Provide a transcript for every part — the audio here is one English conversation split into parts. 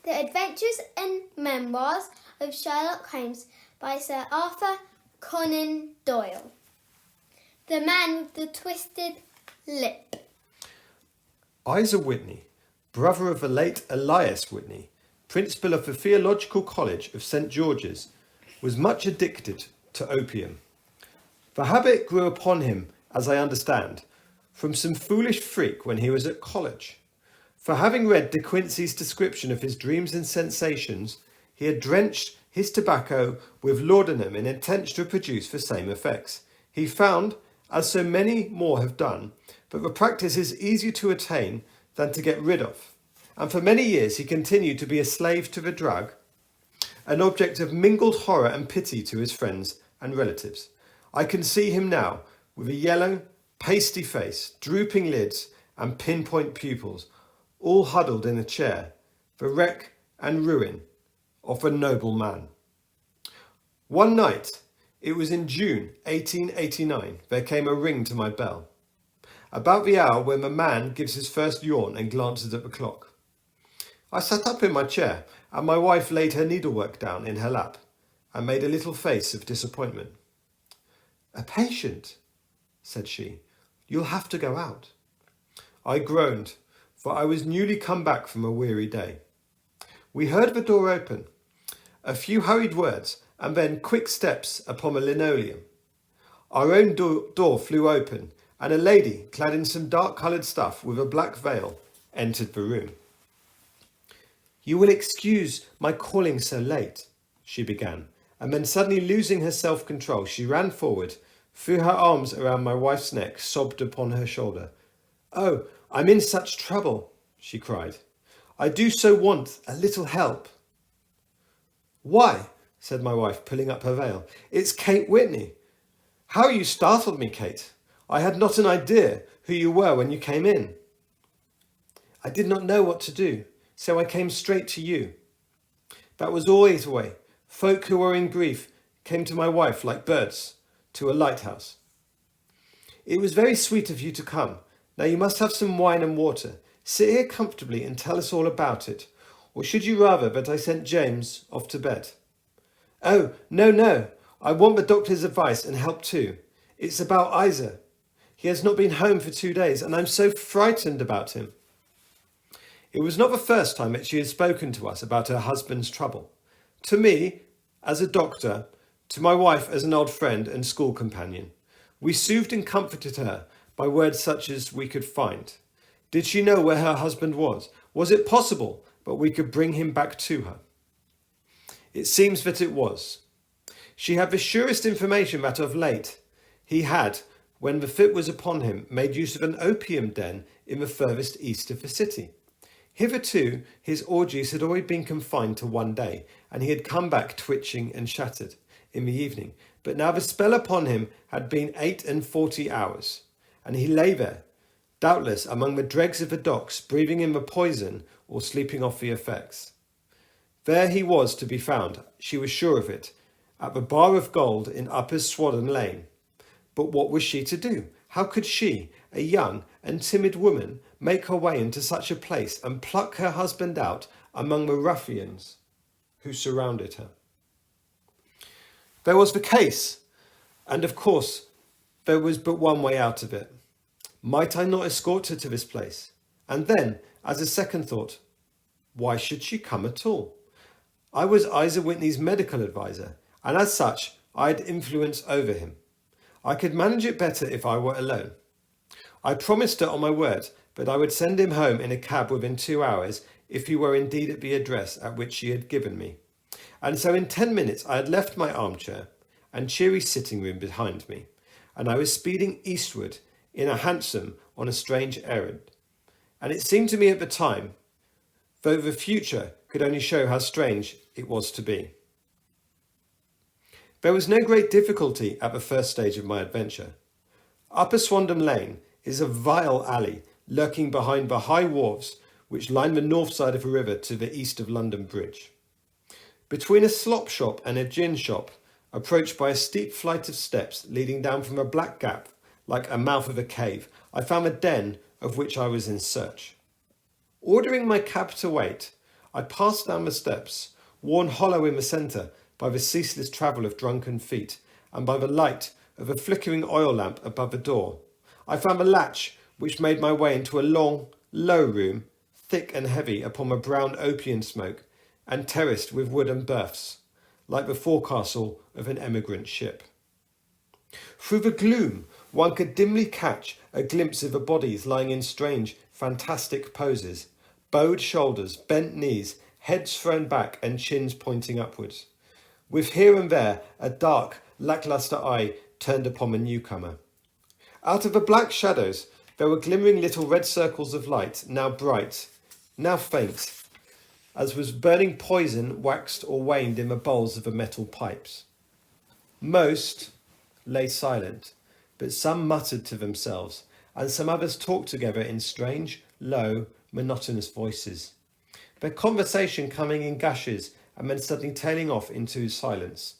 The Adventures and Memoirs of Sherlock Holmes by Sir Arthur Conan Doyle. The Man with the Twisted Lip. Isa Whitney, brother of the late Elias Whitney, principal of the Theological College of St. George's, was much addicted to opium. The habit grew upon him, as I understand, from some foolish freak when he was at college. For having read De Quincey's description of his dreams and sensations, he had drenched his tobacco with laudanum in intent to produce the same effects. He found, as so many more have done, that the practice is easier to attain than to get rid of. And for many years he continued to be a slave to the drug, an object of mingled horror and pity to his friends and relatives. I can see him now, with a yellow, pasty face, drooping lids, and pinpoint pupils, all huddled in a chair, the wreck and ruin of a noble man. One night, it was in June 1889, there came a ring to my bell, about the hour when the man gives his first yawn and glances at the clock. I sat up in my chair, and my wife laid her needlework down in her lap and made a little face of disappointment. "A patient," said she. "You'll have to go out." I groaned, for I was newly come back from a weary day. We heard the door open, a few hurried words, and then quick steps upon the linoleum. Our own door flew open, and a lady, clad in some dark-coloured stuff with a black veil, entered the room. "You will excuse my calling so late," she began, and then suddenly losing her self-control, she ran forward, threw her arms around my wife's neck, sobbed upon her shoulder. "Oh, I'm in such trouble," she cried. "I do so want a little help." "Why," said my wife, pulling up her veil, "it's Kate Whitney. How you startled me, Kate. I had not an idea who you were when you came in." "I did not know what to do, so I came straight to you. That was always the way. Folk who were in grief came to my wife like birds to a lighthouse. It was very sweet of you to come. Now you must have some wine and water. Sit here comfortably and tell us all about it. Or should you rather that I sent James off to bed?" "Oh, no. I want the doctor's advice and help too. It's about Isa. He has not been home for 2 days, and I'm so frightened about him." It was not the first time that she had spoken to us about her husband's trouble. To me, as a doctor, to my wife as an old friend and school companion, we soothed and comforted her by words such as we could find. Did she know where her husband was? Was it possible that we could bring him back to her? It seems that it was. She had the surest information that of late he had, when the fit was upon him, made use of an opium den in the furthest east of the city. Hitherto, his orgies had always been confined to one day, and he had come back twitching and shattered in the evening. But now the spell upon him had been 48 hours, and he lay there, doubtless among the dregs of the docks, breathing in the poison or sleeping off the effects. There he was to be found, she was sure of it, at the Bar of Gold in Upper Swaddon Lane. But what was she to do? How could she, a young and timid woman, make her way into such a place and pluck her husband out among the ruffians who surrounded her? There was the case, and of course there was but one way out of it. Might I not escort her to this place? And then, as a second thought, why should she come at all? I was Isa Whitney's medical adviser, and as such I had influence over him. I could manage it better if I were alone. I promised her on my word that I would send him home in a cab within 2 hours if he were indeed at the address at which she had given me. And so in 10 minutes I had left my armchair and cheery sitting room behind me, and I was speeding eastward in a hansom on a strange errand. And it seemed to me at the time, though the future could only show how strange it was to be. There was no great difficulty at the first stage of my adventure. Upper Swandham Lane is a vile alley lurking behind the high wharves which line the north side of the river to the east of London Bridge. Between a slop shop and a gin shop, approached by a steep flight of steps leading down from a black gap like a mouth of a cave, I found a den of which I was in search. Ordering my cab to wait, I passed down the steps, worn hollow in the centre by the ceaseless travel of drunken feet and by the light of a flickering oil lamp above the door. I found the latch which made my way into a long, low room, thick and heavy upon the brown opium smoke and terraced with wooden berths, like the forecastle of an emigrant ship. Through the gloom, one could dimly catch a glimpse of the bodies lying in strange, fantastic poses, bowed shoulders, bent knees, heads thrown back and chins pointing upwards, with here and there a dark, lacklustre eye turned upon the newcomer. Out of the black shadows there were glimmering little red circles of light, now bright, now faint, as was burning poison waxed or waned in the bowls of the metal pipes. Most lay silent, but some muttered to themselves, and some others talked together in strange, low, monotonous voices, their conversation coming in gushes and then suddenly tailing off into silence,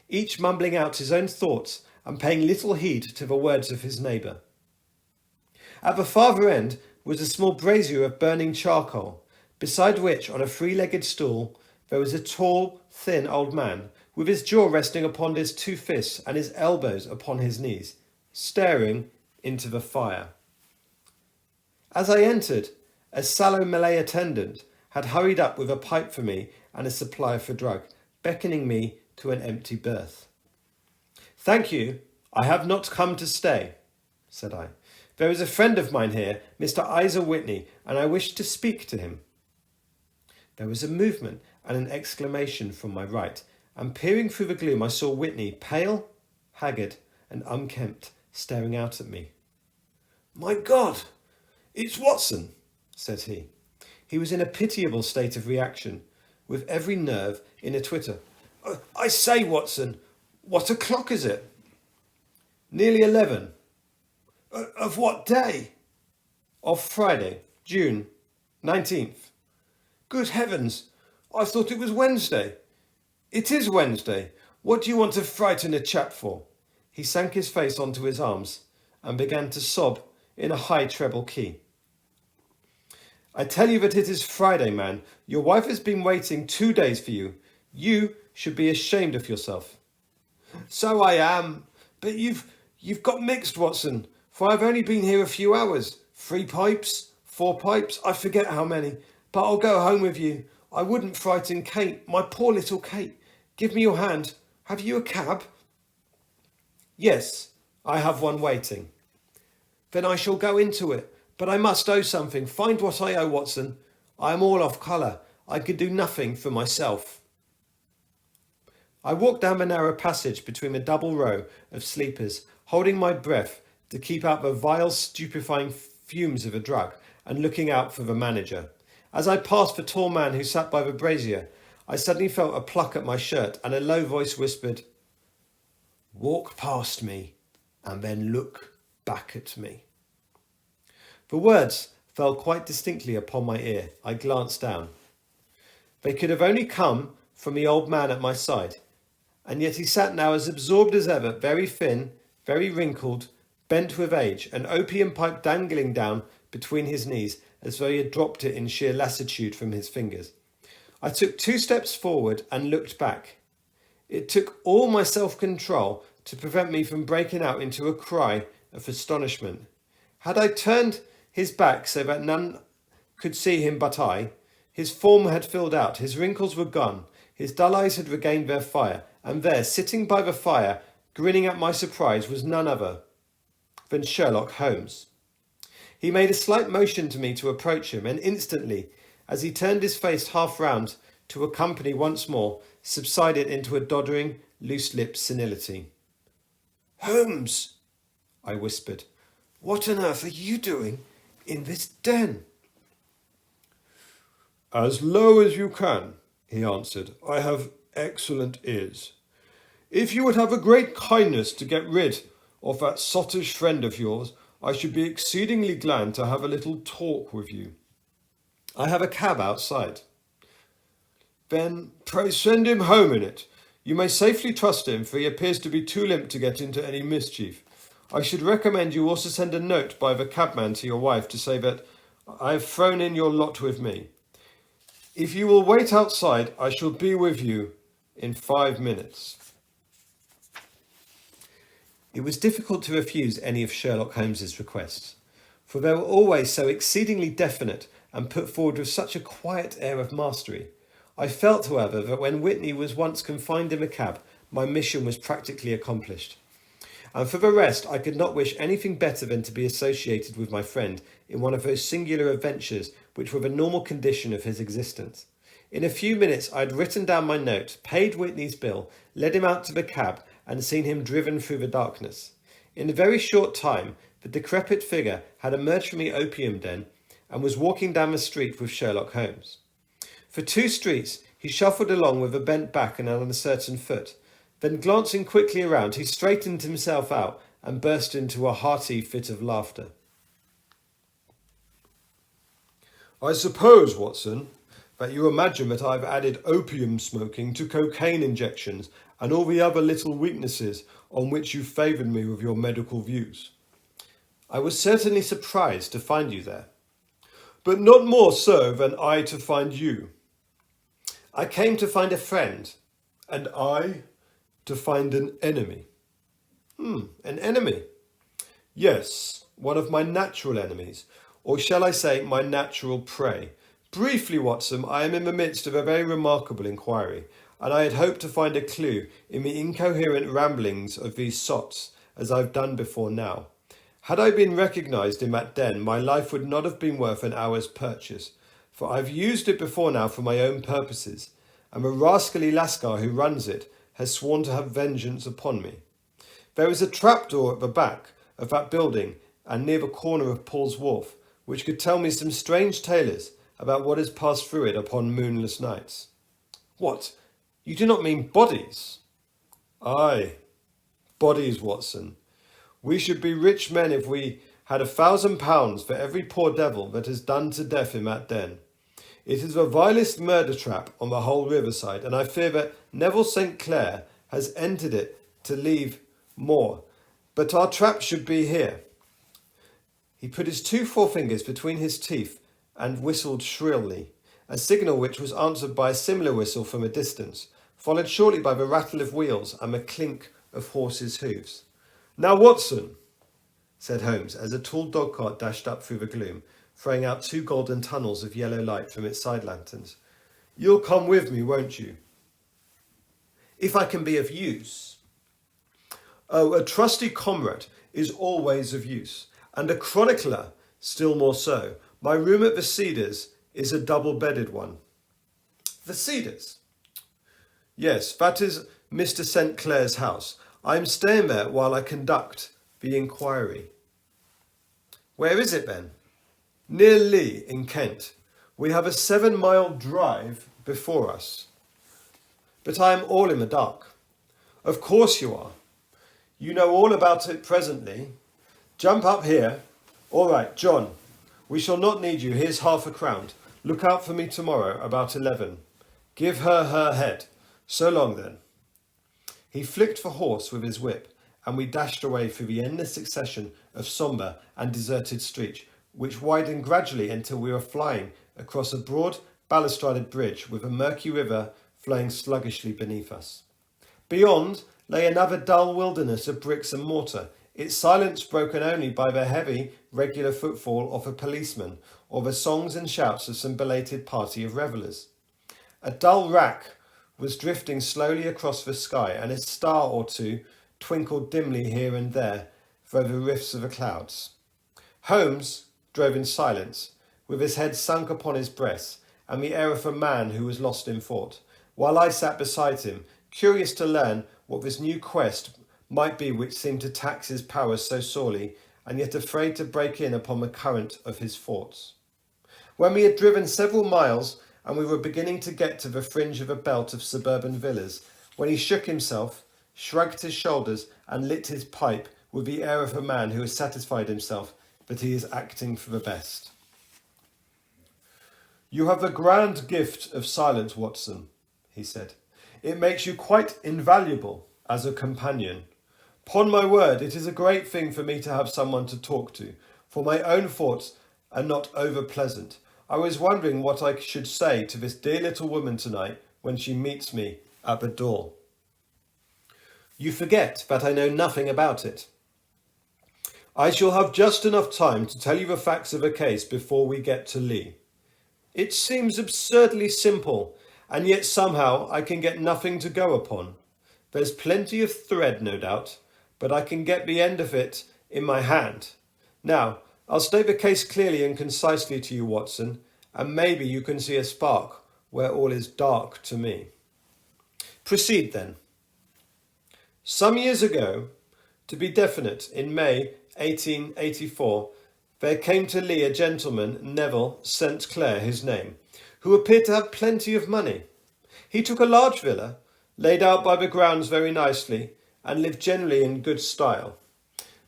each mumbling out his own thoughts and paying little heed to the words of his neighbour. At the farther end was a small brazier of burning charcoal, beside which, on a three-legged stool, there was a tall, thin old man, with his jaw resting upon his two fists and his elbows upon his knees, staring into the fire. As I entered, a sallow Malay attendant had hurried up with a pipe for me and a supply of the drug, beckoning me to an empty berth. "Thank you, I have not come to stay," said I. "There is a friend of mine here, Mr. Isa Whitney, and I wish to speak to him." There was a movement and an exclamation from my right, and peering through the gloom I saw Whitney, pale, haggard and unkempt, staring out at me. "My God, it's Watson," said he. He was in a pitiable state of reaction, with every nerve in a twitter. "I say, Watson, what o'clock is it?" "Nearly 11. Of what day?" "Of Friday, June 19th. "Good heavens, I thought it was Wednesday." "It is Wednesday. What do you want to frighten a chap for?" He sank his face onto his arms and began to sob in a high treble key. "I tell you that it is Friday, man. Your wife has been waiting 2 days for you. You should be ashamed of yourself." "So I am, but you've got mixed, Watson, for I've only been here a few hours. 3 pipes, 4 pipes, I forget how many, but I'll go home with you. I wouldn't frighten Kate, my poor little Kate. Give me your hand. Have you a cab?" "Yes, I have one waiting." "Then I shall go into it, but I must owe something. Find what I owe, Watson. I am all off colour. I could do nothing for myself." I walked down the narrow passage between the double row of sleepers, holding my breath to keep out the vile, stupefying fumes of a drug, and looking out for the manager. As I passed the tall man who sat by the brazier, I suddenly felt a pluck at my shirt, and a low voice whispered, "Walk past me, and then look back at me." The words fell quite distinctly upon my ear. I glanced down. They could have only come from the old man at my side, and yet he sat now as absorbed as ever, very thin, very wrinkled, bent with age, an opium pipe dangling down between his knees as though he had dropped it in sheer lassitude from his fingers. I took 2 steps forward and looked back. It took all my self-control to prevent me from breaking out into a cry of astonishment. Had I turned his back so that none could see him but I, his form had filled out, his wrinkles were gone, his dull eyes had regained their fire, and there, sitting by the fire, grinning at my surprise, was none other than Sherlock Holmes. He made a slight motion to me to approach him, and instantly, as he turned his face half round to accompany once more, subsided into a doddering, loose-lipped senility. "Holmes," I whispered, "what on earth are you doing in this den?" "As low as you can," he answered. "I have excellent ears. If you would have a great kindness to get rid of that sottish friend of yours, I should be exceedingly glad to have a little talk with you." "I have a cab outside." "Then pray send him home in it. You may safely trust him, for he appears to be too limp to get into any mischief. I should recommend you also send a note by the cabman to your wife to say that I have thrown in your lot with me. If you will wait outside, I shall be with you in 5 minutes. It was difficult to refuse any of Sherlock Holmes's requests, for they were always so exceedingly definite and put forward with such a quiet air of mastery. I felt, however, that when Whitney was once confined in a cab, my mission was practically accomplished. And for the rest, I could not wish anything better than to be associated with my friend in one of those singular adventures which were the normal condition of his existence. In a few minutes I had written down my note, paid Whitney's bill, led him out to the cab, and seen him driven through the darkness. In a very short time, the decrepit figure had emerged from the opium den and was walking down the street with Sherlock Holmes. For 2 streets he shuffled along with a bent back and an uncertain foot. Then, glancing quickly around, he straightened himself out and burst into a hearty fit of laughter. I suppose, Watson, that you imagine that I've added opium smoking to cocaine injections and all the other little weaknesses on which you favoured me with your medical views. I was certainly surprised to find you there, but not more so than I to find you. I came to find a friend, and I to find an enemy. An enemy? Yes, one of my natural enemies, or shall I say my natural prey. Briefly, Watson, I am in the midst of a very remarkable inquiry, and I had hoped to find a clue in the incoherent ramblings of these sots, as I've done before now. Had I been recognised in that den, my life would not have been worth an hour's purchase, for I've used it before now for my own purposes, and the rascally lascar who runs it has sworn to have vengeance upon me. There is a trapdoor at the back of that building and near the corner of Paul's Wharf, which could tell me some strange tales about what has passed through it upon moonless nights. What? You do not mean bodies? Aye, bodies, Watson. We should be rich men if we had £1,000 for every poor devil that has done to death in that den. It is the vilest murder trap on the whole riverside, and I fear that Neville St. Clair has entered it to leave more. But our trap should be here. He put his 2 forefingers between his teeth and whistled shrilly, a signal which was answered by a similar whistle from a distance, followed shortly by the rattle of wheels and the clink of horses' hoofs. Now, Watson, said Holmes, as a tall dog-cart dashed up through the gloom, throwing out 2 golden tunnels of yellow light from its side lanterns. You'll come with me, won't you? If I can be of use. Oh, a trusty comrade is always of use, and a chronicler still more so. My room at the Cedars is a double-bedded one. The Cedars? Yes, that is Mr. St. Clair's house. I am staying there while I conduct the inquiry. Where is it then? Near Lee in Kent. We have a 7-mile drive before us. But I am all in the dark. Of course you are. You know all about it presently. Jump up here. All right, John, we shall not need you. Here's £0.50. Look out for me tomorrow about 11. Give her her head. So long then. He flicked the horse with his whip, and we dashed away through the endless succession of sombre and deserted streets, which widened gradually until we were flying across a broad, balustraded bridge with a murky river flowing sluggishly beneath us. Beyond lay another dull wilderness of bricks and mortar, its silence broken only by the heavy, regular footfall of a policeman or the songs and shouts of some belated party of revellers. A dull wrack was drifting slowly across the sky, and a star or 2 twinkled dimly here and there through the rifts of the clouds. Holmes drove in silence, with his head sunk upon his breast, and the air of a man who was lost in thought, while I sat beside him, curious to learn what this new quest might be which seemed to tax his powers so sorely, and yet afraid to break in upon the current of his thoughts. When we had driven several miles, and we were beginning to get to the fringe of a belt of suburban villas, when he shook himself, shrugged his shoulders, and lit his pipe with the air of a man who has satisfied himself that he is acting for the best. You have the grand gift of silence, Watson, he said. It makes you quite invaluable as a companion. 'Pon my word, it is a great thing for me to have someone to talk to, for my own thoughts are not over pleasant. I was wondering what I should say to this dear little woman tonight when she meets me at the door. You forget that I know nothing about it. I shall have just enough time to tell you the facts of the case before we get to Lee. It seems absurdly simple, and yet somehow I can get nothing to go upon. There's plenty of thread, no doubt, but I can get the end of it in my hand. Now, I'll state the case clearly and concisely to you, Watson, and maybe you can see a spark where all is dark to me. Proceed then. Some years ago, to be definite, in May 1884, there came to Lee a gentleman, Neville St. Clair his name, who appeared to have plenty of money. He took a large villa, laid out by the grounds very nicely, and lived generally in good style.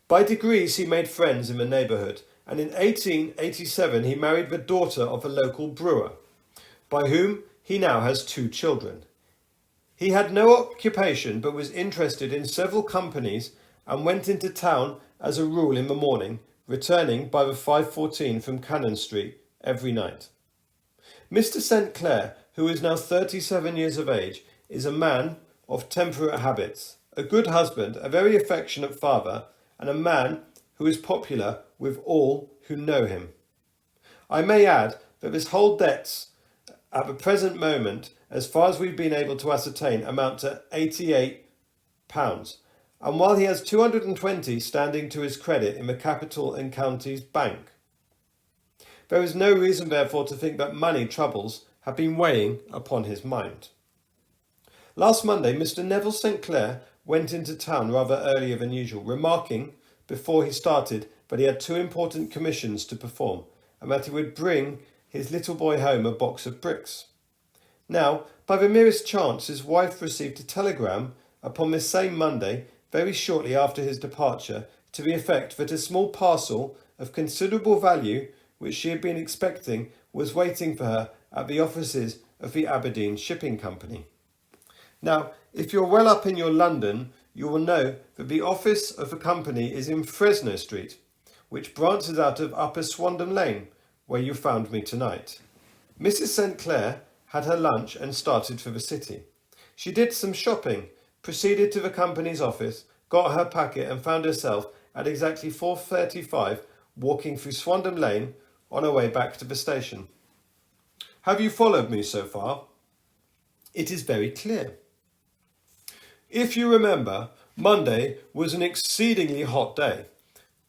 By degrees he made friends in the neighbourhood, and in 1887 he married the daughter of a local brewer, by whom he now has 2 children. He had no occupation, but was interested in several companies and went into town as a rule in the morning, returning by the 5:14 from Cannon Street every night. Mr. St. Clair, who is now 37 years of age, is a man of temperate habits, a good husband, a very affectionate father, and a man who is popular with all who know him. I may add that his whole debts at the present moment, as far as we've been able to ascertain, amount to £88, and while he has 220 standing to his credit in the Capital and Counties Bank. There is no reason, therefore, to think that money troubles have been weighing upon his mind. Last Monday, Mr. Neville St. Clair went into town rather earlier than usual, remarking, before he started, that he had 2 important commissions to perform, and that he would bring his little boy home a box of bricks. Now, by the merest chance, his wife received a telegram upon this same Monday, very shortly after his departure, to the effect that a small parcel of considerable value, which she had been expecting, was waiting for her at the offices of the Aberdeen Shipping Company. Now, if you're well up in your London, you will know that the office of the company is in Fresno Street, which branches out of Upper Swandam Lane, where you found me tonight. Mrs. St. Clair had her lunch and started for the city. She did some shopping, proceeded to the company's office, got her packet and found herself at exactly 4:35 walking through Swandam Lane on her way back to the station. Have you followed me so far? It is very clear. If you remember, Monday was an exceedingly hot day,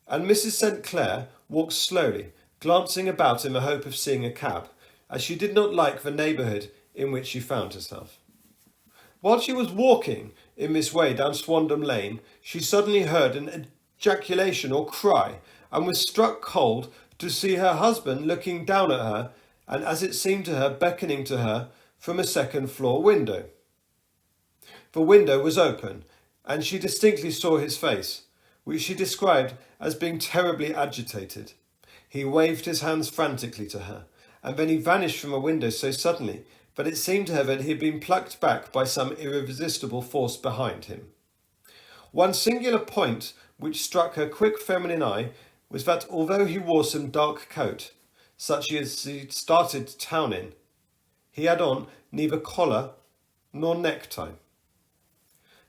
and Mrs. St. Clair walked slowly, glancing about in the hope of seeing a cab, as she did not like the neighbourhood in which she found herself. While she was walking in this way down Swandam Lane, she suddenly heard an ejaculation or cry, and was struck cold to see her husband looking down at her, and as it seemed to her, beckoning to her from a second-floor window. The window was open, and she distinctly saw his face, which she described as being terribly agitated. He waved his hands frantically to her, and then he vanished from a window so suddenly that it seemed to her that he had been plucked back by some irresistible force behind him. One singular point which struck her quick feminine eye was that although he wore some dark coat, such as he started town in, he had on neither collar nor necktie.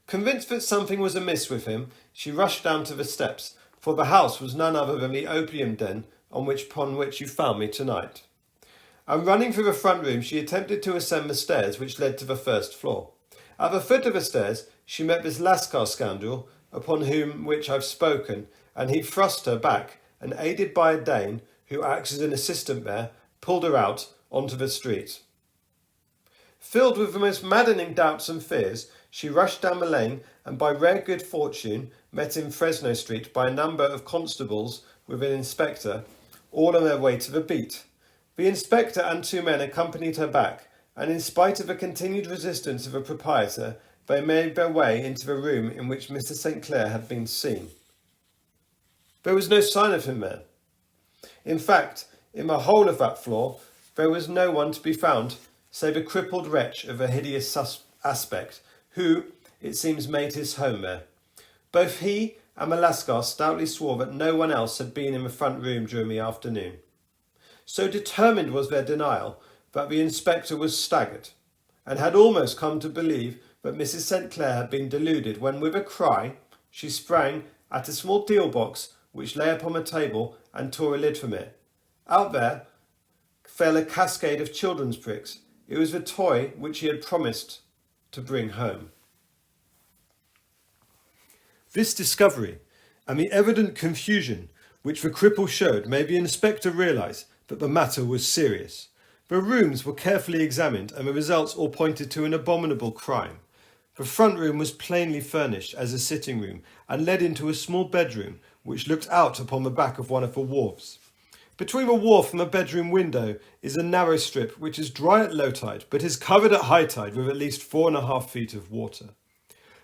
Convinced that something was amiss with him, she rushed down to the steps, for the house was none other than the opium den upon which you found me tonight. And running through the front room, she attempted to ascend the stairs which led to the first floor. At the foot of the stairs, she met this Lascar scoundrel, upon which I've spoken, and he thrust her back, and aided by a Dane, who acts as an assistant there, pulled her out onto the street. Filled with the most maddening doubts and fears, she rushed down the lane, and by rare good fortune met in Fresno Street by a number of constables with an inspector, all on their way to the beat. The inspector and 2 men accompanied her back, and in spite of the continued resistance of the proprietor, they made their way into the room in which Mr. St. Clair had been seen. There was no sign of him there. In fact, in the whole of that floor, there was no one to be found save a crippled wretch of a hideous aspect, who, it seems, made his home there. Both he and the Lascar stoutly swore that no one else had been in the front room during the afternoon. So determined was their denial that the inspector was staggered, and had almost come to believe that Mrs. St. Clair had been deluded, when with a cry she sprang at a small deal box which lay upon the table and tore a lid from it. Out there fell a cascade of children's bricks. It was the toy which he had promised to bring home. This discovery, and the evident confusion which the cripple showed, made the inspector realise that the matter was serious. The rooms were carefully examined, and the results all pointed to an abominable crime. The front room was plainly furnished as a sitting room, and led into a small bedroom which looked out upon the back of one of the wharves. Between the wharf and the bedroom window is a narrow strip which is dry at low tide, but is covered at high tide with at least 4.5 feet of water.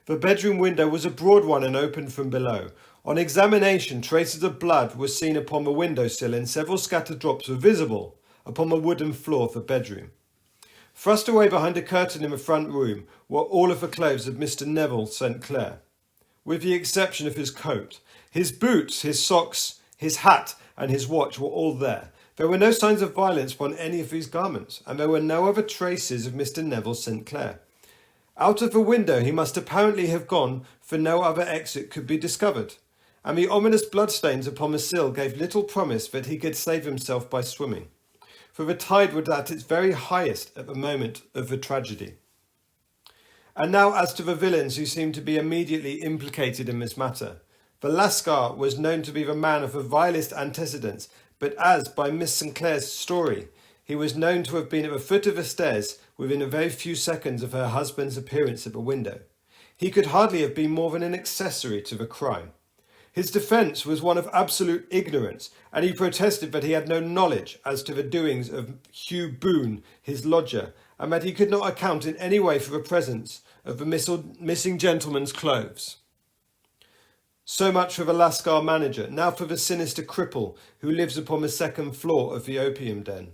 The bedroom window was a broad one and opened from below. On examination, traces of blood were seen upon the windowsill, and several scattered drops were visible upon the wooden floor of the bedroom. Thrust away behind a curtain in the front room were all of the clothes of Mr. Neville St. Clair, with the exception of his coat. His boots, his socks, his hat, and his watch were all there. There were no signs of violence upon any of these garments, and there were no other traces of Mr. Neville St. Clair. Out of the window he must apparently have gone, for no other exit could be discovered, and the ominous bloodstains upon the sill gave little promise that he could save himself by swimming, for the tide was at its very highest at the moment of the tragedy. And now as to the villains who seemed to be immediately implicated in this matter. The Lascar was known to be the man of the vilest antecedents, but as, by Miss St. Clair's story, he was known to have been at the foot of the stairs within a very few seconds of her husband's appearance at the window, he could hardly have been more than an accessory to the crime. His defence was one of absolute ignorance, and he protested that he had no knowledge as to the doings of Hugh Boone, his lodger, and that he could not account in any way for the presence of the missing gentleman's clothes. So much for the Lascar manager. Now for the sinister cripple who lives upon the second floor of the opium den,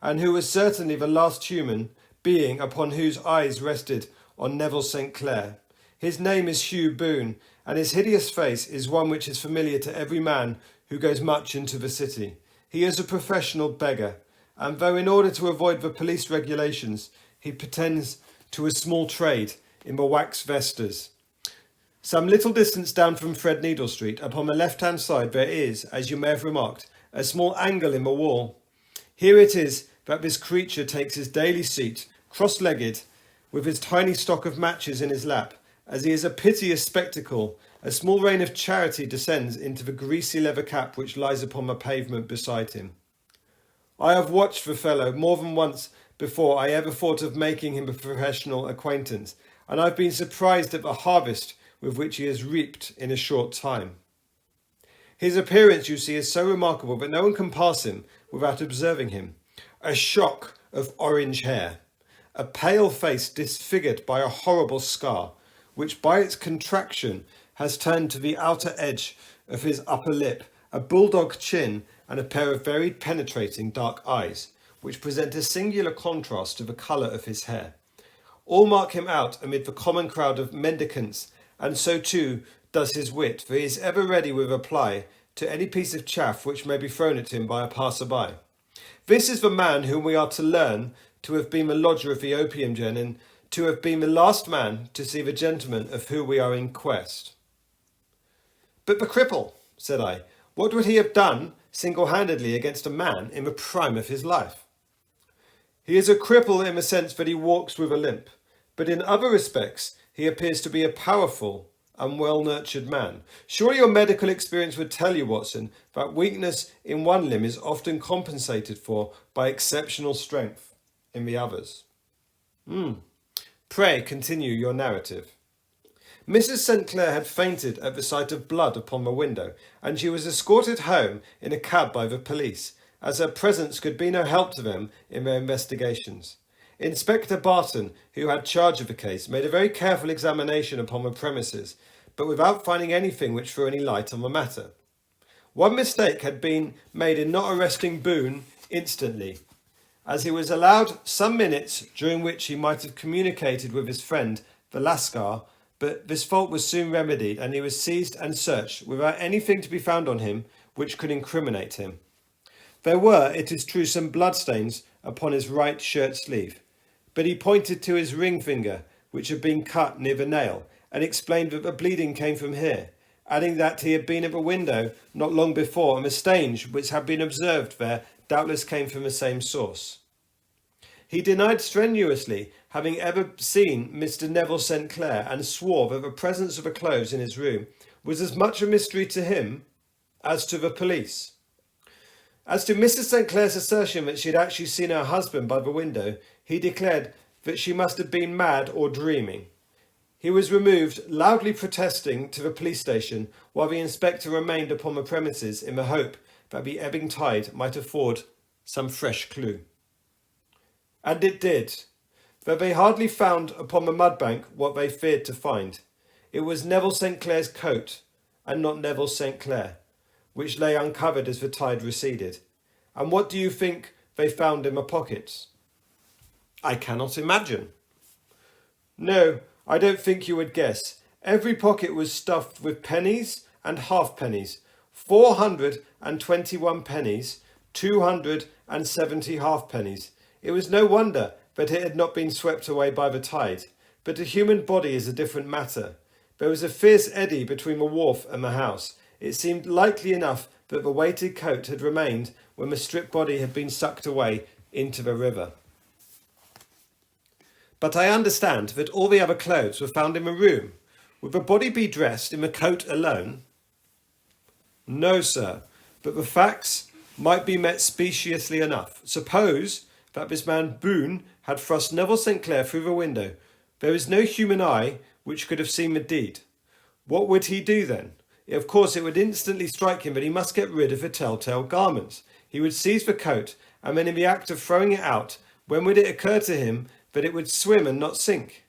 and who was certainly the last human being upon whose eyes rested on Neville St. Clair. His name is Hugh Boone, and his hideous face is one which is familiar to every man who goes much into the city. He is a professional beggar, and though in order to avoid the police regulations, he pretends to a small trade in the wax vesters. Some little distance down from Threadneedle Street, upon the left-hand side, there is, as you may have remarked, a small angle in the wall. Here it is that this creature takes his daily seat, cross-legged, with his tiny stock of matches in his lap. As he is a piteous spectacle, a small rain of charity descends into the greasy leather cap which lies upon the pavement beside him. I have watched the fellow more than once before I ever thought of making him a professional acquaintance, and I've been surprised at the harvest with which he has reaped in a short time. His appearance, you see, is so remarkable that no one can pass him without observing him. A shock of orange hair, a pale face disfigured by a horrible scar, which by its contraction has turned to the outer edge of his upper lip, a bulldog chin, and a pair of very penetrating dark eyes, which present a singular contrast to the colour of his hair. All mark him out amid the common crowd of mendicants, and so too does his wit, for he is ever ready with a reply to any piece of chaff which may be thrown at him by a passer-by. This is the man whom we are to learn to have been the lodger of the opium den, and to have been the last man to see the gentleman of whom we are in quest. But the cripple, said I, what would he have done single-handedly against a man in the prime of his life? He is a cripple in the sense that he walks with a limp, but in other respects he appears to be a powerful and well-nurtured man. Surely your medical experience would tell you, Watson, that weakness in one limb is often compensated for by exceptional strength in the others. Pray continue your narrative. Mrs. St. Clair had fainted at the sight of blood upon the window, and she was escorted home in a cab by the police, as her presence could be no help to them in their investigations. Inspector Barton, who had charge of the case, made a very careful examination upon the premises, but without finding anything which threw any light on the matter. One mistake had been made in not arresting Boone instantly, as he was allowed some minutes during which he might have communicated with his friend the Lascar, but this fault was soon remedied, and he was seized and searched without anything to be found on him which could incriminate him. There were, it is true, some bloodstains upon his right shirt sleeve, but he pointed to his ring finger, which had been cut near the nail, and explained that the bleeding came from here, adding that he had been at the window not long before, and the stains which had been observed there doubtless came from the same source. He denied strenuously having ever seen Mr. Neville St. Clair, and swore that the presence of the clothes in his room was as much a mystery to him as to the police. As to Mrs. St. Clair's assertion that she had actually seen her husband by the window, he declared that she must have been mad or dreaming. He was removed, loudly protesting, to the police station, while the inspector remained upon the premises in the hope that the ebbing tide might afford some fresh clue. And it did, though they hardly found upon the mudbank what they feared to find. It was Neville St. Clair's coat, and not Neville St. Clair, which lay uncovered as the tide receded. And what do you think they found in the pockets? I cannot imagine. No, I don't think you would guess. Every pocket was stuffed with pennies and halfpennies, 421 pennies, 270 halfpennies. It was no wonder that it had not been swept away by the tide. But a human body is a different matter. There was a fierce eddy between the wharf and the house. It seemed likely enough that the weighted coat had remained when the stripped body had been sucked away into the river. But I understand that all the other clothes were found in the room. Would the body be dressed in the coat alone? No, sir, but the facts might be met speciously enough. Suppose that this man Boone had thrust Neville St. Clair through the window. There is no human eye which could have seen the deed. What would he do then? Of course, it would instantly strike him that he must get rid of the telltale garments. He would seize the coat, and then in the act of throwing it out, when would it occur to him that it would swim and not sink?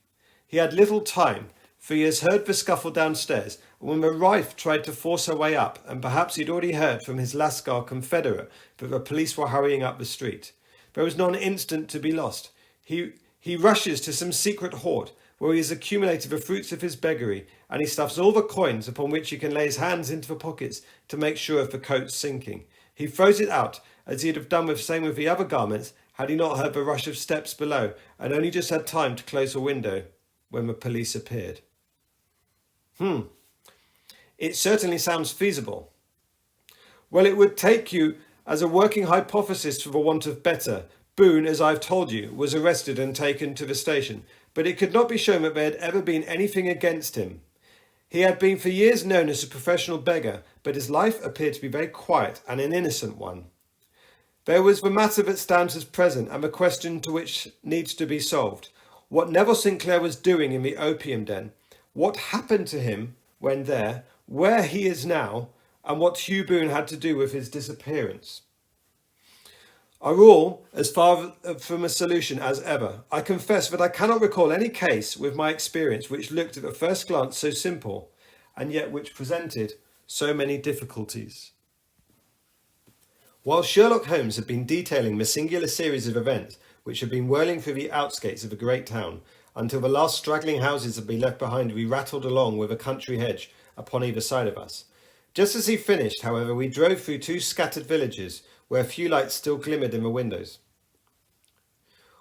He had little time, for he has heard the scuffle downstairs, and when the wife tried to force her way up, and perhaps he'd already heard from his Lascar confederate that the police were hurrying up the street. There was not an instant to be lost. He rushes to some secret hoard, where he has accumulated the fruits of his beggary, and he stuffs all the coins upon which he can lay his hands into the pockets to make sure of the coat's sinking. He throws it out, as he'd have done the same with the other garments, had he not heard the rush of steps below, and only just had time to close the window when the police appeared. It certainly sounds feasible. Well, it would take you as a working hypothesis for the want of better. Boone, as I've told you, was arrested and taken to the station, but it could not be shown that there had ever been anything against him. He had been for years known as a professional beggar, but his life appeared to be very quiet and an innocent one. There was the matter that stands as present, and the question to which needs to be solved. What Neville St. Clair was doing in the opium den, what happened to him when there, where he is now, and what Hugh Boone had to do with his disappearance, are all as far from a solution as ever. I confess that I cannot recall any case with my experience which looked at the first glance so simple, and yet which presented so many difficulties. While Sherlock Holmes had been detailing the singular series of events which had been whirling through the outskirts of a great town, until the last straggling houses had been left behind, we rattled along with a country hedge upon either side of us. Just as he finished, however, we drove through two scattered villages, where a few lights still glimmered in the windows.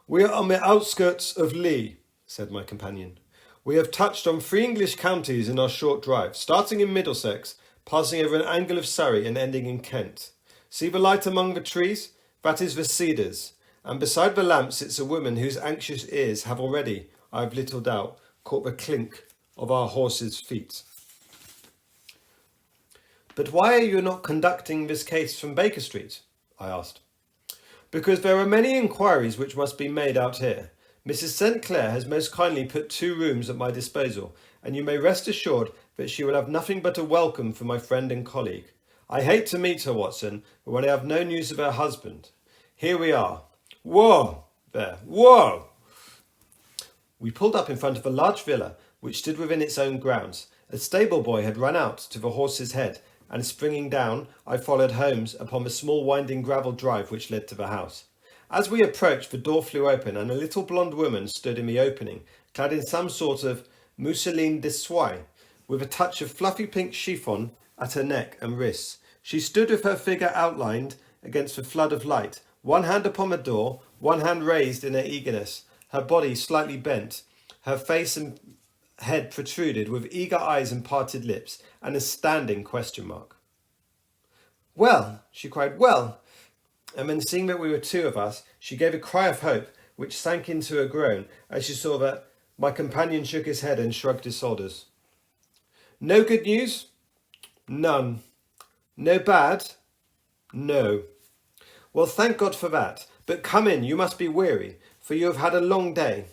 "We are on the outskirts of Lee," said my companion. "We have touched on 3 English counties in our short drive, starting in Middlesex, passing over an angle of Surrey and ending in Kent. See the light among the trees? That is the Cedars, and beside the lamp sits a woman whose anxious ears have already, I have little doubt, caught the clink of our horses' feet." "But why are you not conducting this case from Baker Street?" I asked. "Because there are many inquiries which must be made out here. Mrs. St. Clair has most kindly put 2 rooms at my disposal, and you may rest assured that she will have nothing but a welcome from my friend and colleague. I hate to meet her, Watson, but when I have no news of her husband. Here we are. Whoa! There. Whoa!" We pulled up in front of a large villa which stood within its own grounds. A stable boy had run out to the horse's head, and springing down, I followed Holmes upon the small winding gravel drive which led to the house. As we approached, the door flew open, and a little blonde woman stood in the opening, clad in some sort of mousseline de soie, with a touch of fluffy pink chiffon at her neck and wrists. She stood with her figure outlined against the flood of light, one hand upon the door, one hand raised in her eagerness, her body slightly bent, her face and head protruded with eager eyes and parted lips, and a standing question mark. "Well," she cried, "well," and then seeing that we were two of us, she gave a cry of hope, which sank into a groan as she saw that my companion shook his head and shrugged his shoulders. "No good news?" "None." "No bad?" "No." "Well, thank God for that. But come in, you must be weary, for you have had a long day."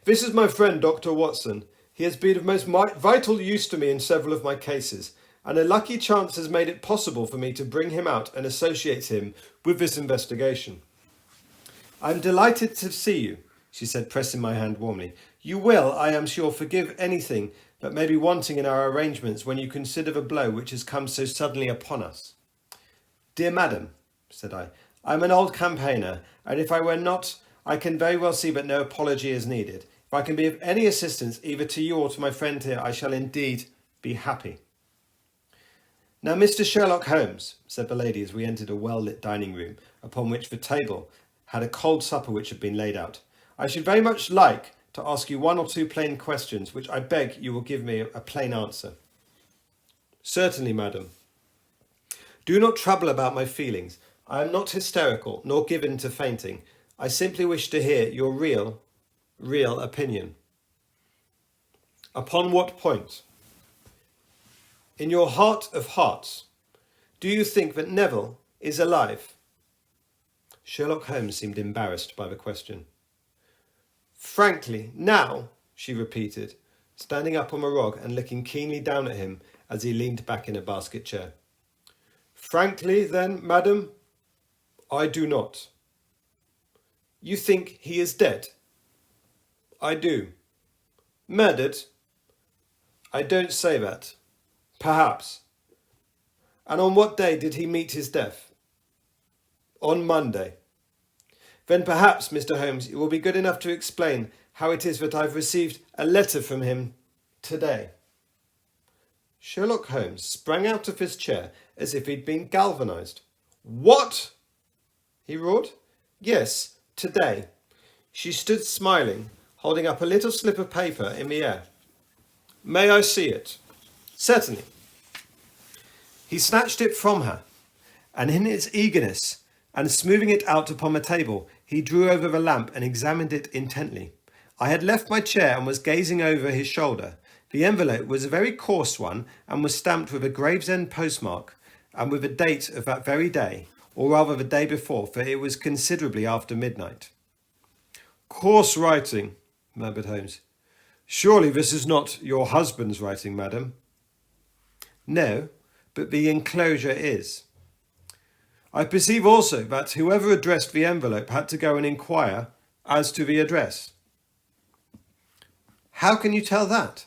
"This is my friend, Dr. Watson. He has been of most vital use to me in several of my cases, and a lucky chance has made it possible for me to bring him out and associate him with this investigation." "I am delighted to see you," she said, pressing my hand warmly. "You will, I am sure, forgive anything that may be wanting in our arrangements when you consider the blow which has come so suddenly upon us." "Dear madam," said I am an old campaigner, and if I were not, I can very well see that no apology is needed. If I can be of any assistance either to you or to my friend here, I shall indeed be happy." "Now, Mr. Sherlock Holmes," said the lady as we entered a well-lit dining room, upon which the table had a cold supper which had been laid out, "I should very much like to ask you one or two plain questions, which I beg you will give me a plain answer." "Certainly, madam." "Do not trouble about my feelings. I am not hysterical, nor given to fainting. I simply wish to hear your real opinion." "Upon what point?" "In your heart of hearts, do you think that Neville is alive?" Sherlock Holmes seemed embarrassed by the question. "Frankly, now," she repeated, standing up on the rug and looking keenly down at him as he leaned back in a basket chair. "Frankly, then, madam, I do not." "You think he is dead?" "I do." "Murdered?" "I don't say that." "Perhaps." "And on what day did he meet his death?" "On Monday." "Then perhaps, Mr. Holmes, you will be good enough to explain how it is that I've received a letter from him today." Sherlock Holmes sprang out of his chair as if he'd been galvanized. "What?" he roared. "Yes, today." She stood smiling, holding up a little slip of paper in the air. "May I see it?" "Certainly." He snatched it from her, and in his eagerness, and smoothing it out upon the table, he drew over the lamp and examined it intently. I had left my chair and was gazing over his shoulder. The envelope was a very coarse one and was stamped with a Gravesend postmark and with a date of that very day, or rather the day before, for it was considerably after midnight. "Coarse writing," murmured Holmes. "Surely this is not your husband's writing, madam?" "No, but the enclosure is." "I perceive also that whoever addressed the envelope had to go and inquire as to the address." "How can you tell that?"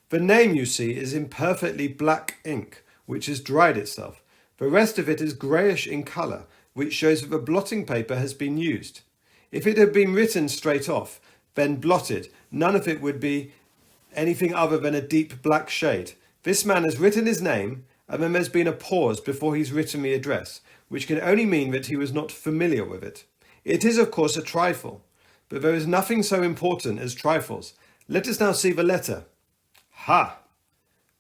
"The name, you see, is in perfectly black ink, which has dried itself. The rest of it is greyish in colour, which shows that the blotting paper has been used. If it had been written straight off, then blotted, none of it would be anything other than a deep black shade. This man has written his name, and then there's been a pause before he's written the address, which can only mean that he was not familiar with it. It is, of course, a trifle, but there is nothing so important as trifles. Let us now see the letter. Ha!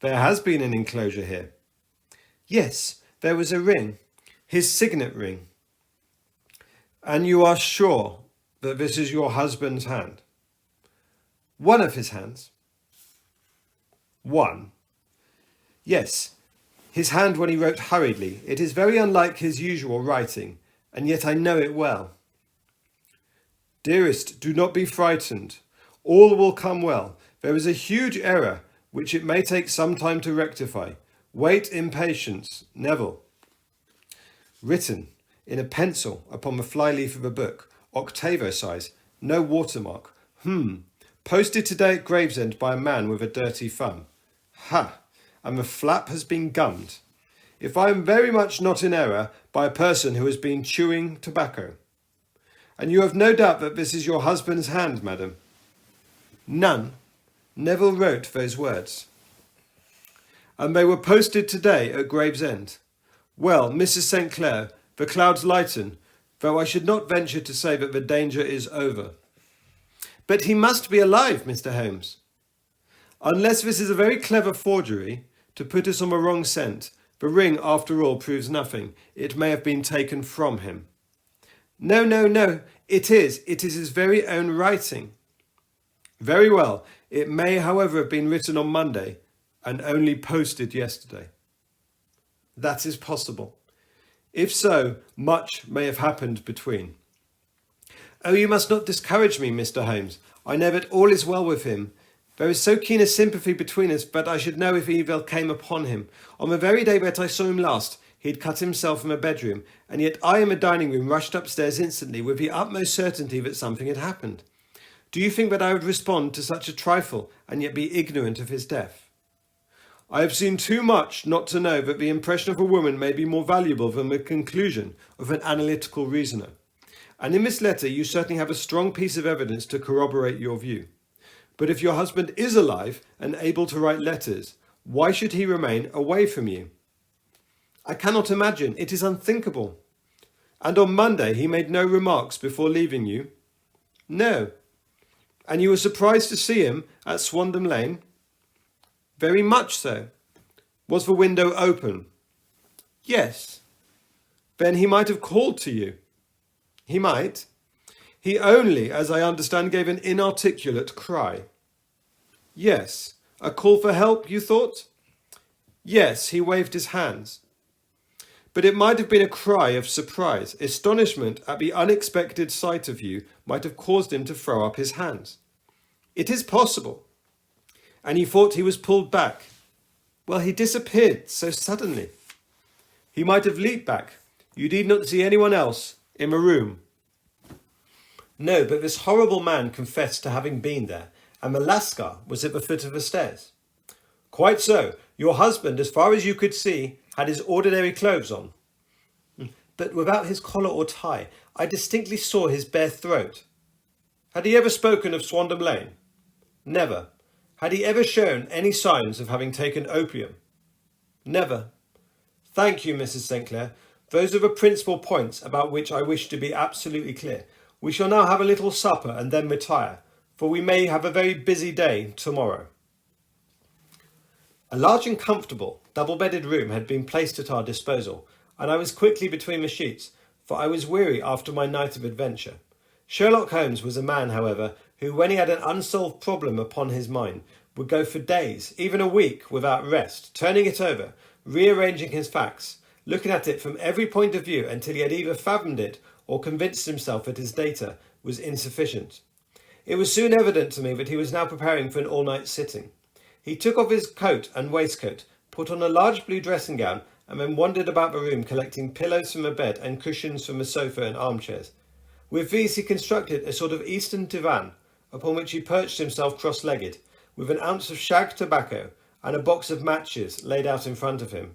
There has been an enclosure here." "Yes, there was a ring, his signet ring." "And you are sure that this is your husband's hand?" "One of his hands." "One?" "Yes, his hand when he wrote hurriedly. It is very unlike his usual writing, and yet I know it well." "Dearest, do not be frightened. All will come well. There is a huge error, which it may take some time to rectify. Wait in patience. Neville." Written in a pencil upon the flyleaf of a book, octavo size, no watermark. Posted today at Gravesend by a man with a dirty thumb. Ha! And the flap has been gummed, if I am very much not in error, by a person who has been chewing tobacco. "And you have no doubt that this is your husband's hand, madam?" "None. Neville wrote those words." "And they were posted today at Gravesend?" Well, Mrs. St. Clair, the clouds lighten, though I should not venture to say that the danger is over. But he must be alive, Mr. Holmes. Unless this is a very clever forgery to put us on the wrong scent, the ring, after all, proves nothing. It may have been taken from him. No, no, no, it is. It is his very own writing. Very well. It may, however, have been written on Monday and only posted yesterday. That is possible. If so, much may have happened between. Oh, you must not discourage me, Mr. Holmes. I know that all is well with him. There is so keen a sympathy between us, but I should know if evil came upon him. On the very day that I saw him last, he had cut himself from a bedroom, and yet I in the dining room rushed upstairs instantly with the utmost certainty that something had happened. Do you think that I would respond to such a trifle and yet be ignorant of his death? I have seen too much not to know that the impression of a woman may be more valuable than the conclusion of an analytical reasoner. And in this letter you certainly have a strong piece of evidence to corroborate your view. But if your husband is alive and able to write letters, why should he remain away from you? I cannot imagine. It is unthinkable. And on Monday he made no remarks before leaving you? No. And you were surprised to see him at Swandam Lane? Very much so. Was the window open? Yes. Then he might have called to you. He might. He only, as I understand, gave an inarticulate cry. Yes. A call for help, you thought? Yes, he waved his hands. But it might have been a cry of surprise. Astonishment at the unexpected sight of you might have caused him to throw up his hands. It is possible. And you thought he was pulled back. Well, he disappeared so suddenly. He might have leaped back. You did not see anyone else in the room. No, but this horrible man confessed to having been there, and the lascar was at the foot of the stairs. Quite so. Your husband, as far as you could see, had his ordinary clothes on. But without his collar or tie, I distinctly saw his bare throat. Had he ever spoken of Swandam Lane? Never. Had he ever shown any signs of having taken opium? Never. Thank you, Mrs. St. Clair. Those are the principal points about which I wish to be absolutely clear. We shall now have a little supper and then retire, for we may have a very busy day tomorrow. A large and comfortable, double-bedded room had been placed at our disposal, and I was quickly between the sheets, for I was weary after my night of adventure. Sherlock Holmes was a man, however, who, when he had an unsolved problem upon his mind, would go for days, even a week, without rest, turning it over, rearranging his facts, looking at it from every point of view until he had either fathomed it or convinced himself that his data was insufficient. It was soon evident to me that he was now preparing for an all-night sitting. He took off his coat and waistcoat, put on a large blue dressing gown, and then wandered about the room collecting pillows from the bed and cushions from the sofa and armchairs. With these he constructed a sort of eastern divan, upon which he perched himself cross-legged, with an ounce of shag tobacco and a box of matches laid out in front of him.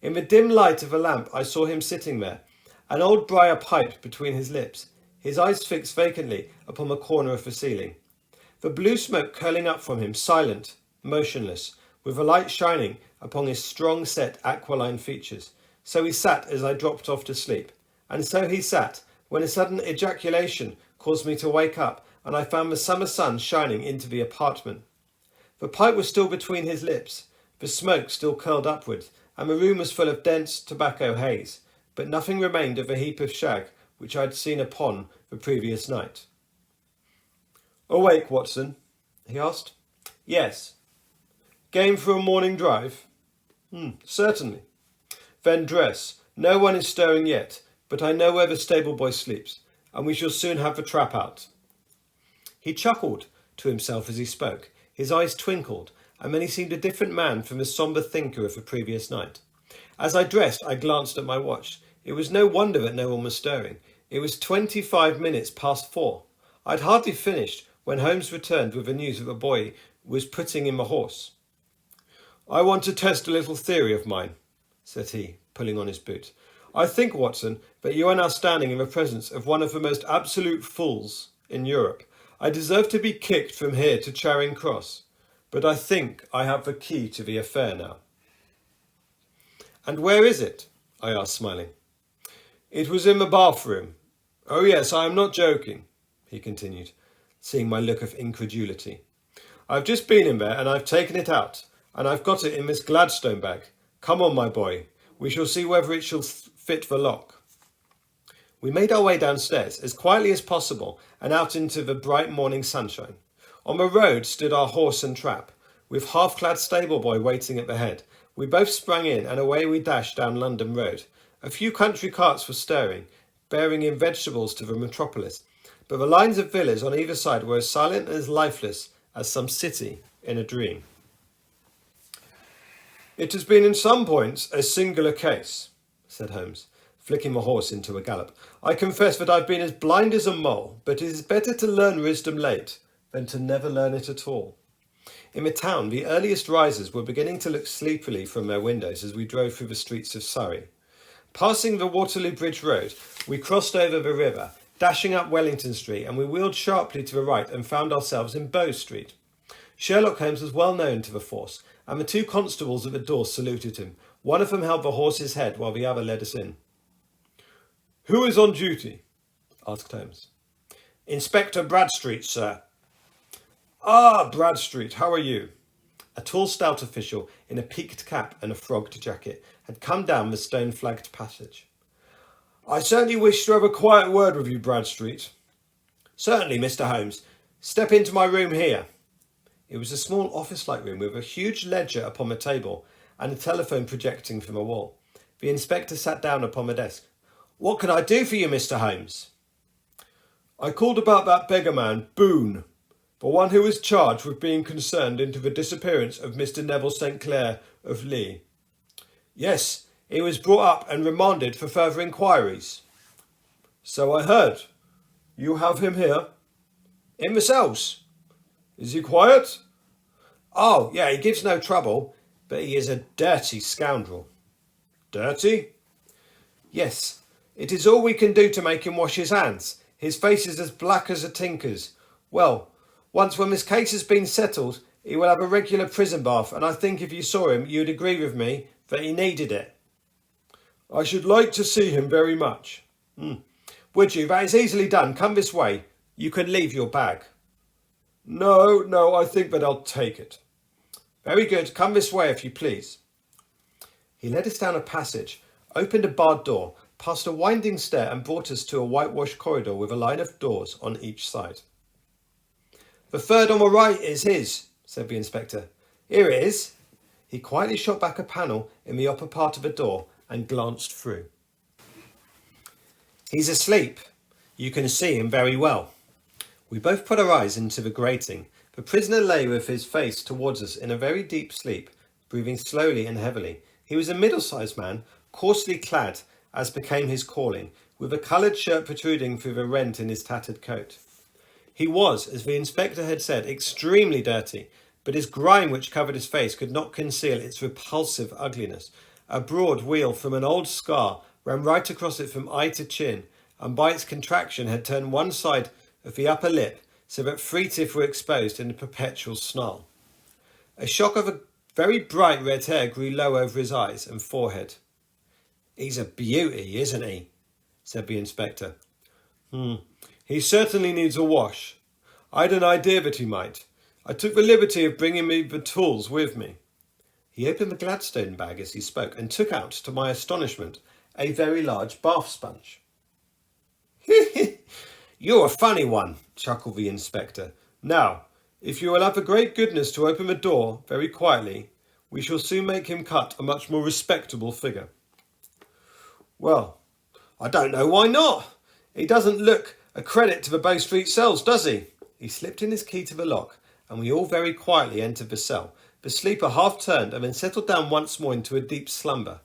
In the dim light of a lamp I saw him sitting there, an old briar pipe between his lips, his eyes fixed vacantly upon the corner of the ceiling. The blue smoke curling up from him, silent, motionless, with the light shining upon his strong-set aquiline features. So he sat as I dropped off to sleep. And so he sat, when a sudden ejaculation caused me to wake up, and I found the summer sun shining into the apartment. The pipe was still between his lips, the smoke still curled upwards, and the room was full of dense tobacco haze, but nothing remained of the heap of shag which I had seen upon the previous night. "Awake, Watson?" he asked. "Yes." "Game for a morning drive?" "Certainly." "Then dress. No one is stirring yet, but I know where the stable boy sleeps, and we shall soon have the trap out." He chuckled to himself as he spoke. His eyes twinkled, and then he seemed a different man from the sombre thinker of the previous night. As I dressed, I glanced at my watch. It was no wonder that no one was stirring. It was 25 minutes past 4. I had hardly finished when Holmes returned with the news that the boy was putting in the horse. "I want to test a little theory of mine," said he, pulling on his boot. "I think, Watson, that you are now standing in the presence of one of the most absolute fools in Europe. I deserve to be kicked from here to Charing Cross, but I think I have the key to the affair now." "And where is it?" I asked, smiling. It was in the bathroom. Oh yes, I am not joking, he continued, seeing my look of incredulity. I've just been in there and I've taken it out, and I've got it in this Gladstone bag. Come on, my boy. We shall see whether it shall fit the lock. We made our way downstairs as quietly as possible and out into the bright morning sunshine. On the road stood our horse and trap, with half-clad stable boy waiting at the head. We both sprang in and away we dashed down London Road. A few country carts were stirring, bearing in vegetables to the metropolis, but the lines of villas on either side were as silent and as lifeless as some city in a dream. It has been in some points a singular case, said Holmes, flicking the horse into a gallop. I confess that I've been as blind as a mole, but it is better to learn wisdom late than to never learn it at all. In the town, the earliest risers were beginning to look sleepily from their windows as we drove through the streets of Surrey. Passing the Waterloo Bridge Road, we crossed over the river, dashing up Wellington Street, and we wheeled sharply to the right and found ourselves in Bow Street. Sherlock Holmes was well known to the force, and the two constables at the door saluted him. One of them held the horse's head while the other led us in. Who is on duty? Asked Holmes. Inspector Bradstreet, sir. Ah, Bradstreet, how are you? A tall, stout official in a peaked cap and a frogged jacket had come down the stone-flagged passage. I certainly wish to have a quiet word with you, Bradstreet. Certainly, Mr. Holmes. Step into my room here. It was a small office-like room with a huge ledger upon the table and a telephone projecting from a wall. The inspector sat down upon the desk. What can I do for you, Mr. Holmes? I called about that beggar man, Boone, the one who was charged with being concerned into the disappearance of Mr. Neville St. Clair of Lee. Yes, he was brought up and remanded for further inquiries. So I heard. You have him here? In the cells. Is he quiet? Oh, yeah, he gives no trouble, but he is a dirty scoundrel. Dirty? Yes, it is all we can do to make him wash his hands. His face is as black as a tinker's. Well, once when this case has been settled, he will have a regular prison bath, and I think if you saw him, you'd agree with me that he needed it. I should like to see him very much. Would you? That is easily done. Come this way. You can leave your bag. No, I think that I'll take it. Very good. Come this way, if you please. He led us down a passage, opened a barred door, past a winding stair, and brought us to a whitewashed corridor with a line of doors on each side. The third on the right is his, said the inspector. Here it is. He quietly shot back a panel in the upper part of the door and glanced through. He's asleep. You can see him very well. We both put our eyes into the grating. The prisoner lay with his face towards us in a very deep sleep, breathing slowly and heavily. He was a middle-sized man, coarsely clad, as became his calling, with a coloured shirt protruding through the rent in his tattered coat. He was, as the inspector had said, extremely dirty, but his grime which covered his face could not conceal its repulsive ugliness. A broad wheal from an old scar ran right across it from eye to chin, and by its contraction had turned one side of the upper lip so that 3 teeth were exposed in a perpetual snarl. A shock of a very bright red hair grew low over his eyes and forehead. He's a beauty, isn't he? Said the inspector. He certainly needs a wash. I'd an idea that he might. I took the liberty of bringing me the tools with me. He opened the Gladstone bag as he spoke and took out, to my astonishment, a very large bath sponge. You're a funny one, chuckled the inspector. Now, if you will have the great goodness to open the door very quietly, we shall soon make him cut a much more respectable figure. Well, I don't know why not. He doesn't look a credit to the Bow Street cells, does he? He slipped in his key to the lock, and we all very quietly entered the cell. The sleeper half turned and then settled down once more into a deep slumber.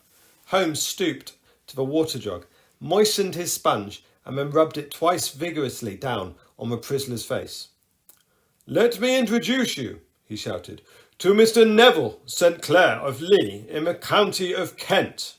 Holmes stooped to the water jug, moistened his sponge, and then rubbed it twice vigorously down on the prisoner's face. Let me introduce you, he shouted, to Mr. Neville St. Clair of Lee in the county of Kent.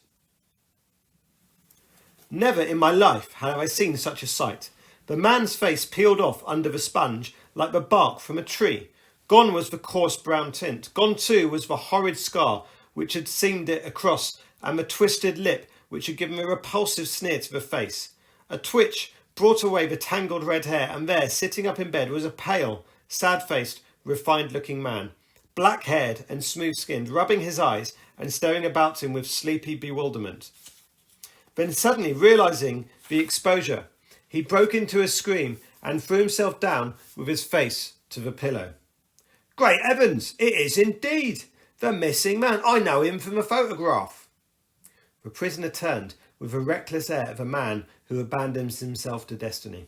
Never in my life had I seen such a sight. The man's face peeled off under the sponge like the bark from a tree. Gone was the coarse brown tint. Gone too was the horrid scar which had seamed it across, and the twisted lip which had given a repulsive sneer to the face. A twitch brought away the tangled red hair, and there, sitting up in bed, was a pale, sad-faced, refined-looking man, black-haired and smooth-skinned, rubbing his eyes and staring about him with sleepy bewilderment. Then suddenly, realising the exposure, he broke into a scream and threw himself down with his face to the pillow. "Great heavens, it is indeed the missing man. I know him from a photograph." The prisoner turned with the reckless air of a man who abandons himself to destiny.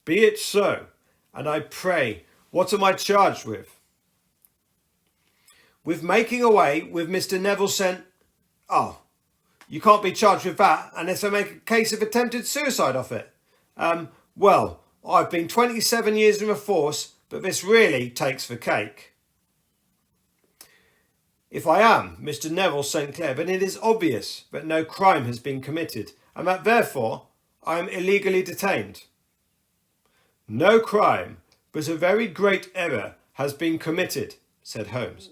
"Be it so, and I pray, what am I charged with?" "With making away with Mr. Neville. Oh, you can't be charged with that unless I make a case of attempted suicide off it. Well, I've been 27 years in the force, but this really takes the cake." "If I am Mr. Neville St. Clair, then it is obvious that no crime has been committed, and that therefore I am illegally detained." "No crime, but a very great error has been committed," said Holmes.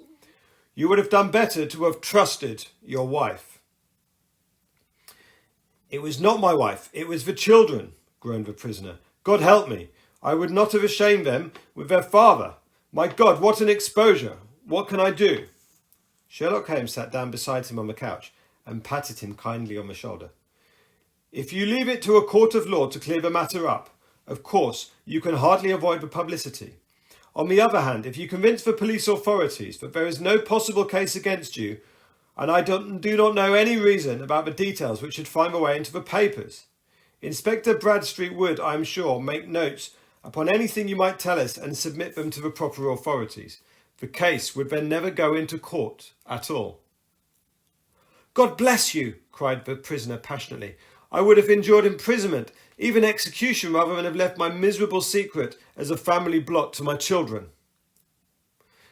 "You would have done better to have trusted your wife." "It was not my wife, it was the children," groaned the prisoner. "God help me, I would not have ashamed them with their father. My God, what an exposure! What can I do?" Sherlock Holmes sat down beside him on the couch and patted him kindly on the shoulder. "If you leave it to a court of law to clear the matter up, of course you can hardly avoid the publicity. On the other hand, if you convince the police authorities that there is no possible case against you, and I do not know any reason about the details which should find their way into the papers, Inspector Bradstreet would, I am sure, make notes upon anything you might tell us and submit them to the proper authorities. The case would then never go into court at all." "God bless you," cried the prisoner passionately. "I would have endured imprisonment, even execution, rather than have left my miserable secret as a family blot to my children."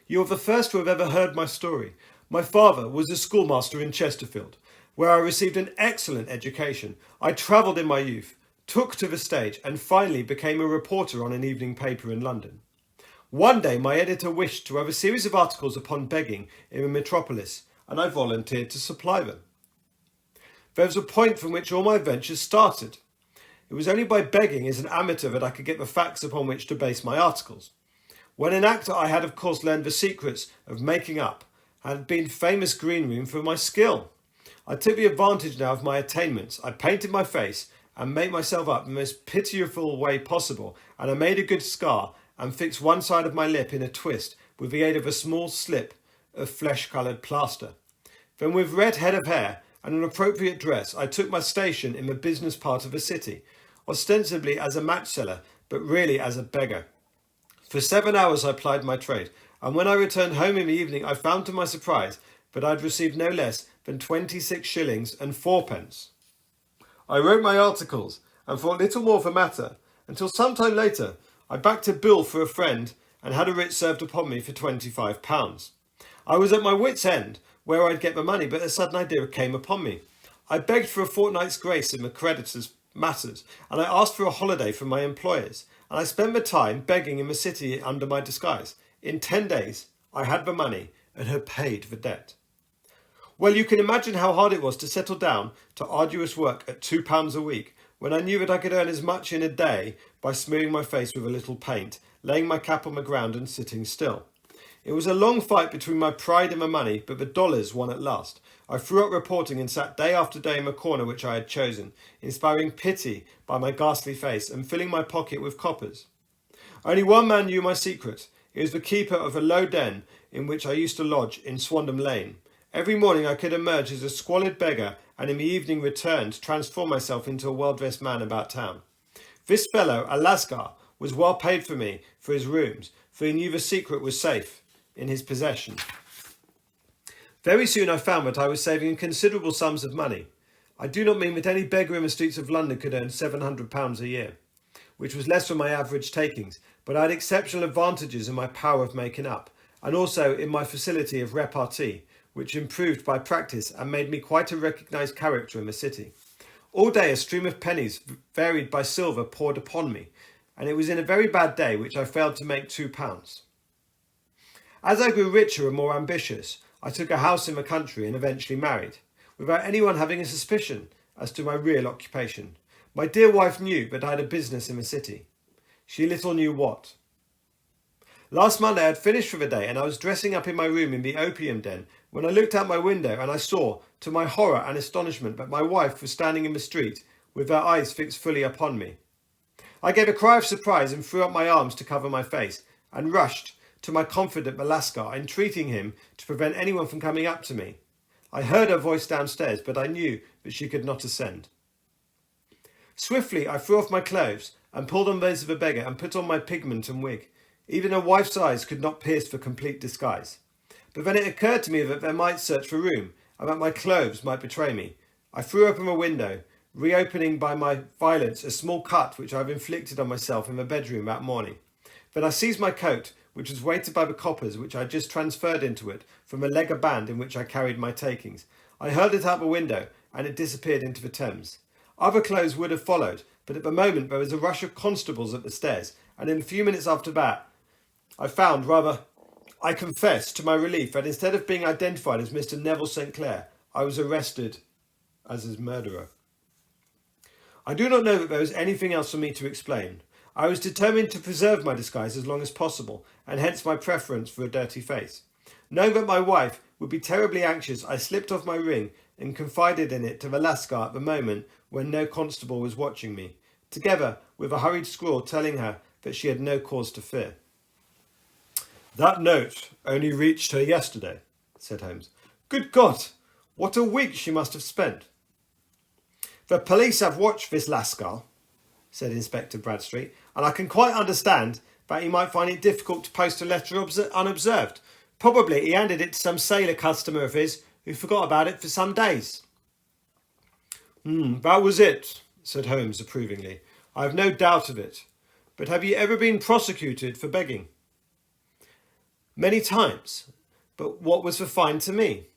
"You are the first to have ever heard my story. My father was a schoolmaster in Chesterfield, where I received an excellent education. I travelled in my youth, took to the stage, and finally became a reporter on an evening paper in London. One day my editor wished to have a series of articles upon begging in the metropolis, and I volunteered to supply them. There was a point from which all my ventures started. It was only by begging as an amateur that I could get the facts upon which to base my articles. When an actor, I had of course learned the secrets of making up, and had been famous green room for my skill. I took the advantage now of my attainments. I painted my face and made myself up in the most pitiable way possible, and I made a good scar and fixed one side of my lip in a twist with the aid of a small slip of flesh-coloured plaster. Then with red head of hair and an appropriate dress, I took my station in the business part of the city, ostensibly as a match seller, but really as a beggar. For 7 hours I plied my trade, and when I returned home in the evening, I found to my surprise that I had received no less than 26 shillings and 4p. I wrote my articles and thought little more of the matter, until some time later I backed a bill for a friend and had a writ served upon me for £25. I was at my wit's end where I'd get the money, but a sudden idea came upon me. I begged for a fortnight's grace in the creditors' matters, and I asked for a holiday from my employers, and I spent the time begging in the city under my disguise. In 10 days I had the money and had paid the debt. Well, you can imagine how hard it was to settle down to arduous work at £2 a week, when I knew that I could earn as much in a day by smearing my face with a little paint, laying my cap on the ground and sitting still. It was a long fight between my pride and my money, but the dollars won at last. I threw up reporting and sat day after day in the corner which I had chosen, inspiring pity by my ghastly face and filling my pocket with coppers. Only one man knew my secret. He was the keeper of a low den in which I used to lodge in Swandam Lane. Every morning I could emerge as a squalid beggar, and in the evening return to transform myself into a well-dressed man about town. This fellow, a Lascar, was well paid for me for his rooms, for he knew the secret was safe in his possession. Very soon I found that I was saving considerable sums of money. I do not mean that any beggar in the streets of London could earn £700 a year, which was less than my average takings, but I had exceptional advantages in my power of making up, and also in my facility of repartee, which improved by practice and made me quite a recognised character in the city. All day a stream of pennies varied by silver poured upon me, and it was in a very bad day which I failed to make £2. As I grew richer and more ambitious, I took a house in the country and eventually married. without anyone having a suspicion as to my real occupation. My dear wife knew that I had a business in the city. She little knew what. Last Monday I had finished for the day and I was dressing up in my room in the opium den when I looked out my window and I saw, to my horror and astonishment, that my wife was standing in the street with her eyes fixed fully upon me. I gave a cry of surprise and threw up my arms to cover my face and rushed to my confidant the Lascar, entreating him to prevent anyone from coming up to me. I heard her voice downstairs, but I knew that she could not ascend. Swiftly I threw off my clothes and pulled on those of a beggar and put on my pigment and wig. Even a wife's eyes could not pierce for complete disguise. But then it occurred to me that they might search for room and that my clothes might betray me. I threw open a window, reopening by my violence a small cut which I had inflicted on myself in the bedroom that morning. Then I seized my coat, which was weighted by the coppers which I had just transferred into it from a leather band in which I carried my takings. I hurled it out the window and it disappeared into the Thames. Other clothes would have followed, but at the moment there was a rush of constables at the stairs, and in a few minutes after that I confessed to my relief that instead of being identified as Mr. Neville St. Clair, I was arrested as his murderer. I do not know that there was anything else for me to explain. I was determined to preserve my disguise as long as possible, and hence my preference for a dirty face. Knowing that my wife would be terribly anxious, I slipped off my ring and confided in it to the Lascar at the moment when no constable was watching me, together with a hurried scrawl telling her that she had no cause to fear. "That note only reached her yesterday," said Holmes. "Good God, what a week she must have spent." "The police have watched this Lascar," said Inspector Bradstreet, "and I can quite understand that he might find it difficult to post a letter unobserved. Probably he handed it to some sailor customer of his who forgot about it for some days." That was it," said Holmes approvingly. "I have no doubt of it. But have you ever been prosecuted for begging?" "Many times. But what was the fine to me?"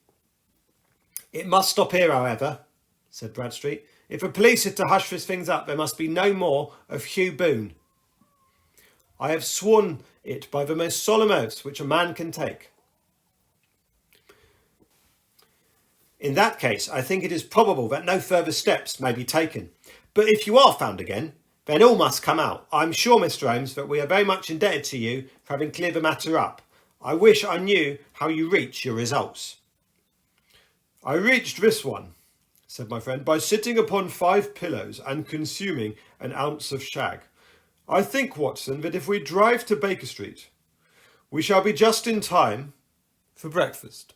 "It must stop here, however," said Bradstreet. "If the police are to hush this thing up, there must be no more of Hugh Boone." "I have sworn it by the most solemn oaths which a man can take." "In that case, I think it is probable that no further steps may be taken. But if you are found again, then all must come out. I am sure, Mr. Holmes, that we are very much indebted to you for having cleared the matter up. I wish I knew how you reach your results." "I reached this one," said my friend, "by sitting upon 5 pillows and consuming an ounce of shag. I think, Watson, that if we drive to Baker Street, we shall be just in time for breakfast."